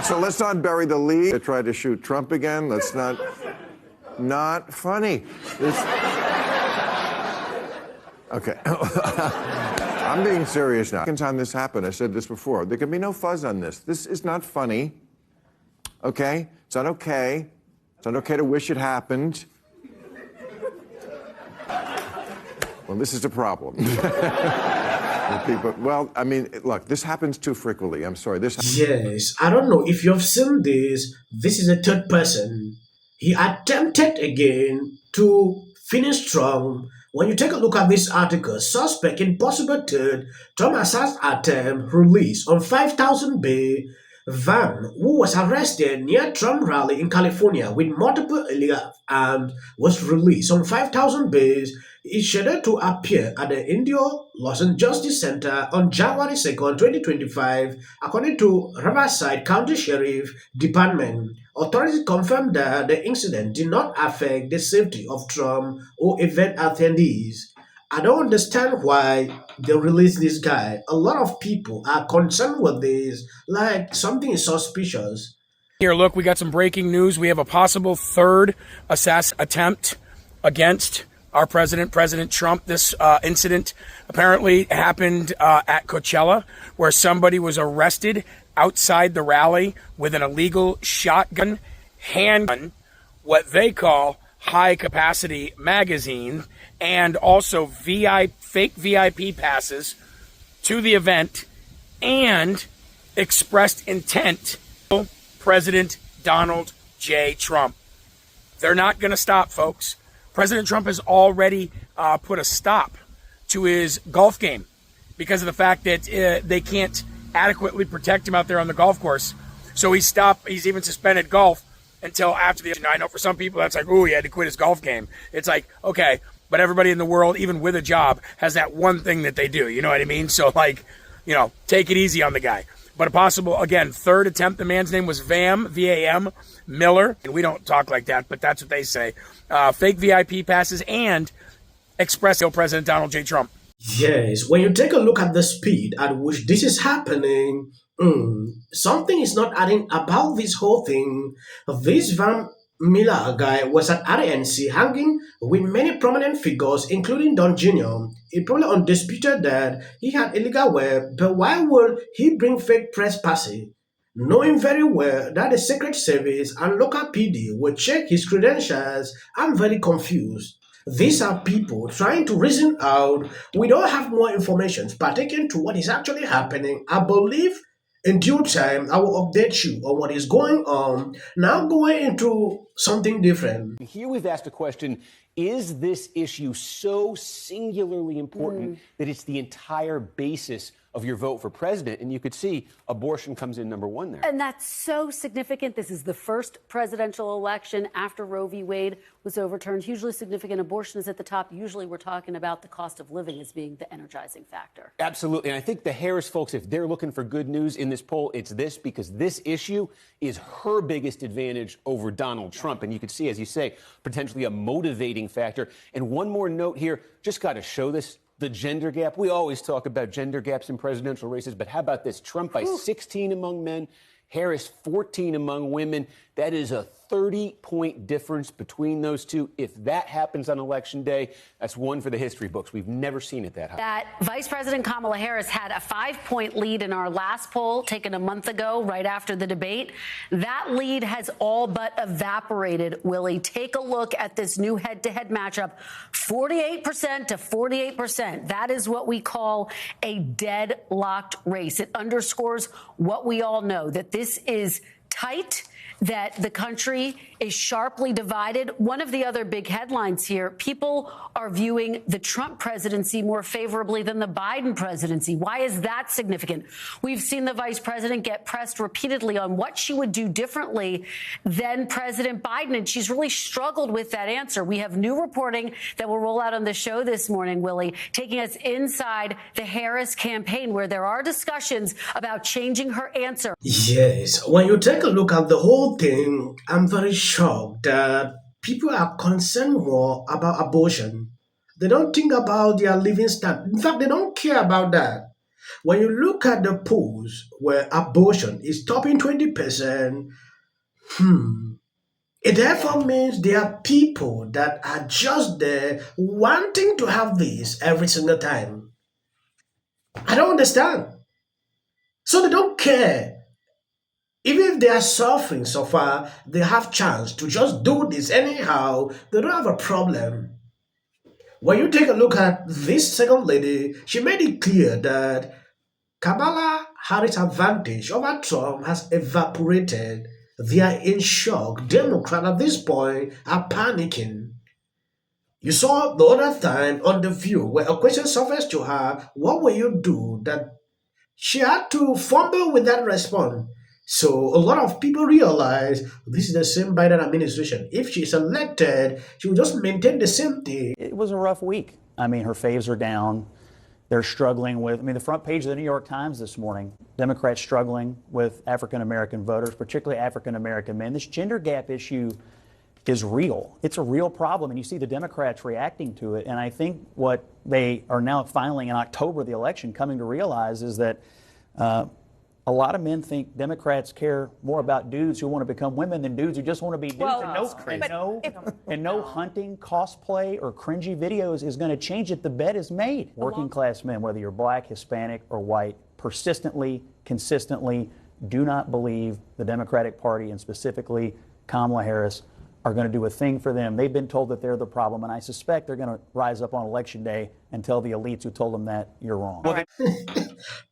So let's not bury the lead. They tried to shoot Trump again. Let's not funny. Okay. I'm being serious now. Second time this happened, I said this before. There can be no fuzz on this. This is not funny. Okay? It's not okay. It's not okay to wish it happened. Well, this is a problem. People, well, I mean, look, this happens too frequently. I'm sorry. Yes, I don't know if you've seen this. This is a third person. He attempted again to finish Trump. When you take a look at this article, suspect in possible third Trump assassination attempt released on 5,000 bail. Van, who was arrested near Trump rally in California with multiple illegal arms, was released on 5,000 bail. Is scheduled to appear at the Indio Lawson Justice Center on January 2nd, 2025, according to Riverside County Sheriff Department. Authorities confirmed that the incident did not affect the safety of Trump or event attendees. I don't understand why they released this guy. A lot of people are concerned with this, like something is suspicious. Here, look, we got some breaking news. We have a possible third assassination attempt against our president, President Trump. This incident apparently happened at Coachella, where somebody was arrested outside the rally with an illegal shotgun, handgun, what they call high-capacity magazine, and also fake VIP passes to the event, and expressed intent. President Donald J. Trump. They're not going to stop, folks. President Trump has already put a stop to his golf game because of the fact that they can't adequately protect him out there on the golf course. So he's even suspended golf until after the. I know for some people that's like, oh, he had to quit his golf game. It's like, okay, but everybody in the world, even with a job, has that one thing that they do. You know what I mean? So, like, take it easy on the guy. But a possible, again, third attempt. The man's name was V-A-M, Miller. And we don't talk like that, but that's what they say. Fake VIP passes and express President Donald J. Trump. Yes, when you take a look at the speed at which this is happening, something is not adding about this whole thing. This Van Miller guy was at RNC hanging with many prominent figures, including Don Jr. It probably undisputed that he had illegal wear, but why would he bring fake press passes? Knowing very well that the Secret Service and local PD will check his credentials, I'm very confused. These are people trying to reason out. We don't have more information pertaining to what is actually happening. I believe in due time, I will update you on what is going on. Now going into something different. Here we've asked a question, is this issue so singularly important that it's the entire basis of your vote for president? And you could see abortion comes in number one there. And that's so significant. This is the first presidential election after Roe v. Wade was overturned. Hugely significant. Abortion is at the top. Usually we're talking about the cost of living as being the energizing factor. Absolutely. And I think the Harris folks, if they're looking for good news in this poll, it's this, because this issue is her biggest advantage over Donald Trump. And you could see, as you say, potentially a motivating factor. And one more note here, just got to show this. The gender gap. We always talk about gender gaps in presidential races, but how about this? Trump by 16 among men, Harris 14 among women. That is a 30-point difference between those two. If that happens on Election Day, that's one for the history books. We've never seen it that high. That Vice President Kamala Harris had a 5-point lead in our last poll taken a month ago, right after the debate. That lead has all but evaporated, Willie. Take a look at this new head-to-head matchup. 48% to 48%. That is what we call a deadlocked race. It underscores what we all know, that this is tight, that the country is sharply divided. One of the other big headlines here, people are viewing the Trump presidency more favorably than the Biden presidency. Why is that significant? We've seen the vice president get pressed repeatedly on what she would do differently than President Biden, and she's really struggled with that answer. We have new reporting that will roll out on the show this morning, Willie, taking us inside the Harris campaign, where there are discussions about changing her answer. Yes, when you take a look at the whole thing, I'm very shocked that people are concerned more about abortion. They don't think about their living standard. In fact, they don't care about that. when you look at the polls where abortion is topping 20%, it therefore means there are people that are just there wanting to have this every single time. I don't understand. So they don't care. Even if they are suffering so far, they have chance to just do this anyhow. They don't have a problem. When you take a look at this second lady, she made it clear that Kamala Harris' advantage over Trump has evaporated. They are in shock. Democrats at this point are panicking. You saw the other time on The View where a question surfaced to her, what will you do? That she had to fumble with that response. So a lot of people realize this is the same Biden administration. If she's elected, she will just maintain the same thing. It was a rough week. I mean, her faves are down. They're struggling with, the front page of the New York Times this morning, Democrats struggling with African-American voters, particularly African-American men. This gender gap issue is real. It's a real problem, and you see the Democrats reacting to it. And I think what they are now finally in October, the election, coming to realize is that a lot of men think Democrats care more about dudes who want to become women than dudes who just want to be dudes. Well, And no hunting, cosplay, or cringy videos is going to change it. The bet is made. Working class men, whether you're black, Hispanic, or white, persistently, consistently do not believe the Democratic Party, and specifically Kamala Harris, are going to do a thing for them. They've been told that they're the problem, and I suspect they're going to rise up on Election Day and tell the elites who told them that you're wrong.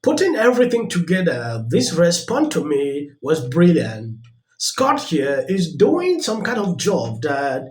Putting everything together, this response to me was brilliant. Scott here is doing some kind of job that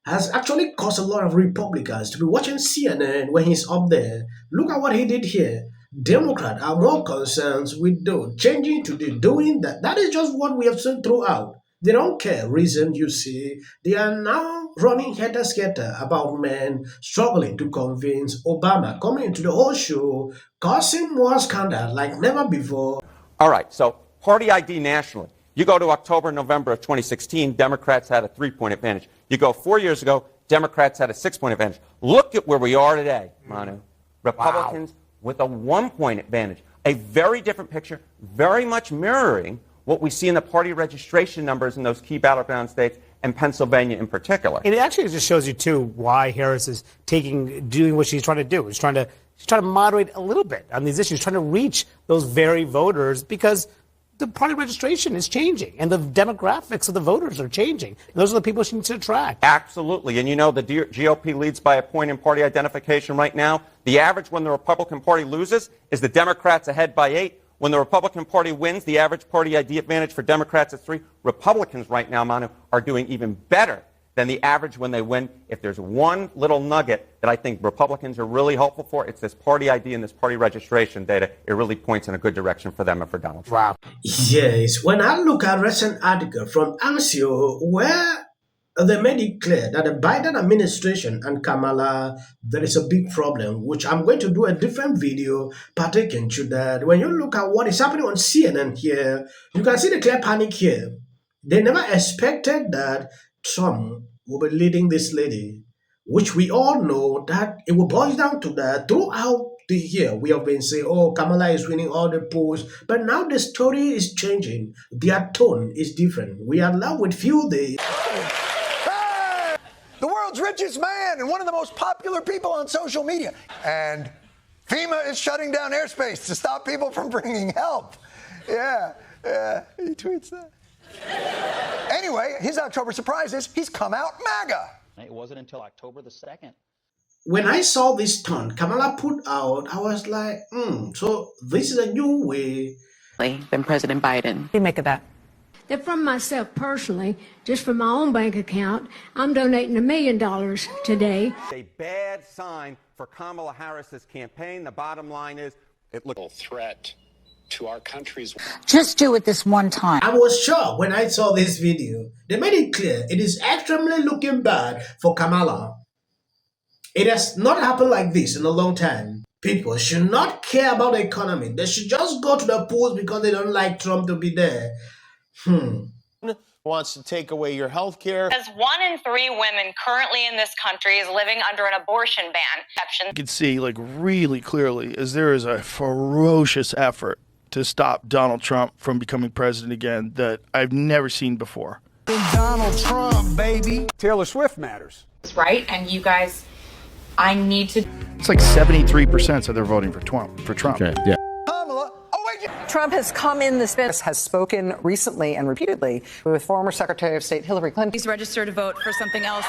has actually caused a lot of Republicans to be watching CNN when he's up there. Look at what he did here. Democrats are more concerned with changing to the doing that. That is just what we have seen throughout. They don't care. Reason, you see, they are now running helter-skelter about men struggling to convince Obama, coming into the whole show, causing more scandal like never before. All right, so party ID nationally. You go to October, November of 2016, Democrats had a 3-point advantage. You go 4 years ago, Democrats had a 6-point advantage. Look at where we are today, Manu. Republicans with a 1-point advantage. A very different picture, very much mirroring what we see in the party registration numbers in those key battleground states, and Pennsylvania in particular. It actually just shows you, too, why Harris is doing what she's trying to do. She's trying to moderate a little bit on these issues, trying to reach those very voters, because the party registration is changing and the demographics of the voters are changing. And those are the people she needs to attract. Absolutely. And you know the GOP leads by a point in party identification right now. The average when the Republican Party loses is the Democrats ahead by 8. When the Republican Party wins, the average party ID advantage for Democrats is 3. Republicans right now, Manu, are doing even better than the average when they win. If there's one little nugget that I think Republicans are really hopeful for, it's this party ID and this party registration data. It really points in a good direction for them and for Donald Trump. Wow. Yes, when I look at a recent article from Anxio where they made it clear that the Biden administration and Kamala, there is a big problem, which I'm going to do a different video pertaining to that. When you look at what is happening on CNN here, you can see the clear panic here. They never expected that Trump will be leading this lady, which we all know that it will boil down to that. Throughout the year, we have been saying, oh, Kamala is winning all the polls. But now the story is changing. Their tone is different. We are left with few days. The world's richest man and one of the most popular people on social media. And FEMA is shutting down airspace to stop people from bringing help. Yeah, he tweets that. Anyway, his October surprise is he's come out MAGA. It wasn't until October the 2nd. When I saw this tone Kamala put out, I was like, so this is a new way. Than President Biden. What do you make of that? That from myself personally, just from my own bank account, I'm donating $1 million today. A bad sign for Kamala Harris's campaign. The bottom line is it looks a threat to our country's. Just do it this one time. I was shocked when I saw this video. They made it clear it is extremely looking bad for Kamala. It has not happened like this in a long time. People should not care about the economy. They should just go to the polls because they don't like Trump to be there. wants to take away your health care. As 1 in 3 women currently in this country is living under an abortion ban. You can see, like, really clearly, as there is a ferocious effort to stop Donald Trump from becoming president again that I've never seen before. Donald Trump, baby. Taylor Swift matters. Right, and you guys, I need to. It's like 73% said they're voting for Trump. Okay, yeah. Trump has come in this has spoken recently and repeatedly with former Secretary of State Hillary Clinton. He's registered to vote for something else.